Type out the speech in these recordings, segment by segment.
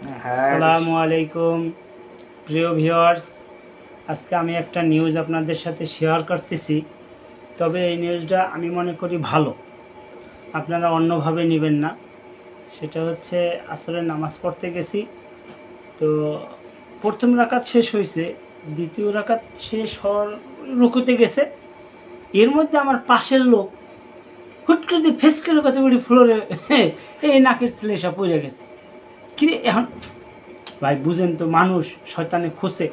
আসসালামু আলাইকুম প্রিয় ভিউয়ার্স, আজকে আমি একটা নিউজ আপনাদের সাথে শেয়ার করতেছি। তবে এই নিউজটা আমি মনে করি ভালো, আপনারা অন্যভাবে নেবেন না। সেটা হচ্ছে, আসলে নামাজ পড়তে গেছি, তো প্রথম রাকাত শেষ হয়েছে, দ্বিতীয় রাকাত শেষ হওয়ার রুকুতে গেছে। এর মধ্যে আমার পাশের লোক হুট করে দিয়ে ফেস করে কত বড়ি ফ্লোরে এই নাকের ছেলে এসে পড়ে গেছে। কিরে এখন ভাই বুঝেন তো, মানুষ শয়তানে খোঁচে।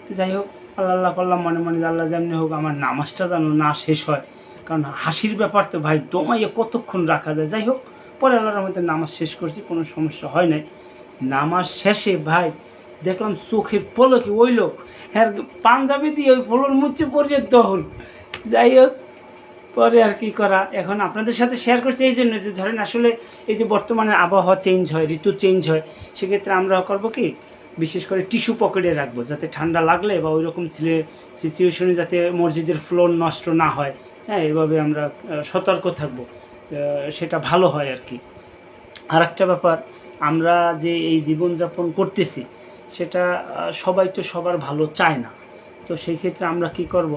তো যাই হোক, আল্লাহ আল্লাহ করলাম মনে মনে, আল্লাহ যেমনি হোক আমার নামাজটা যেন না শেষ হয়, কারণ হাসির ব্যাপার তো ভাই, দমাইয়ে কতক্ষণ রাখা যায়। যাই হোক, পরে আল্লাহর মধ্যে নামাজ শেষ করছি, কোনো সমস্যা হয় নাই। নামাজ শেষে ভাই দেখলাম চোখের পলকে ওই লোক হ্যাঁ পাঞ্জাবি দিয়ে ওই ফলর মুচ্ছে পড়ছে দহল। যাই হোক, পরে আর কি করা, এখন আপনাদের সাথে শেয়ার করছি এই জন্য যে ধরেন আসলে এই যে বর্তমানে আবহাওয়া চেঞ্জ হয়, ঋতু চেঞ্জ হয়, সেক্ষেত্রে আমরা করবো কি, বিশেষ করে টিস্যু পকেটে রাখবো, যাতে ঠান্ডা লাগলে বা ওই রকম সিচুয়েশনে যাতে মসজিদের ফ্লোর নষ্ট না হয়। হ্যাঁ, এভাবে আমরা সতর্ক থাকবো, সেটা ভালো হয় আর কি। আর একটা ব্যাপার, আমরা যে এই জীবনযাপন করতেছি, সেটা সবাই তো সবার ভালো চায় না। তো সেই ক্ষেত্রে আমরা কি করব,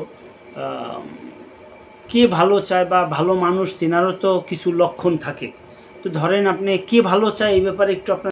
কে ভালো চায় বা ভালো মানুষ চেনারও তো কিছু লক্ষণ থাকে। তো ধরেন আপনি কে ভালো চায় এই ব্যাপারে একটু আপনার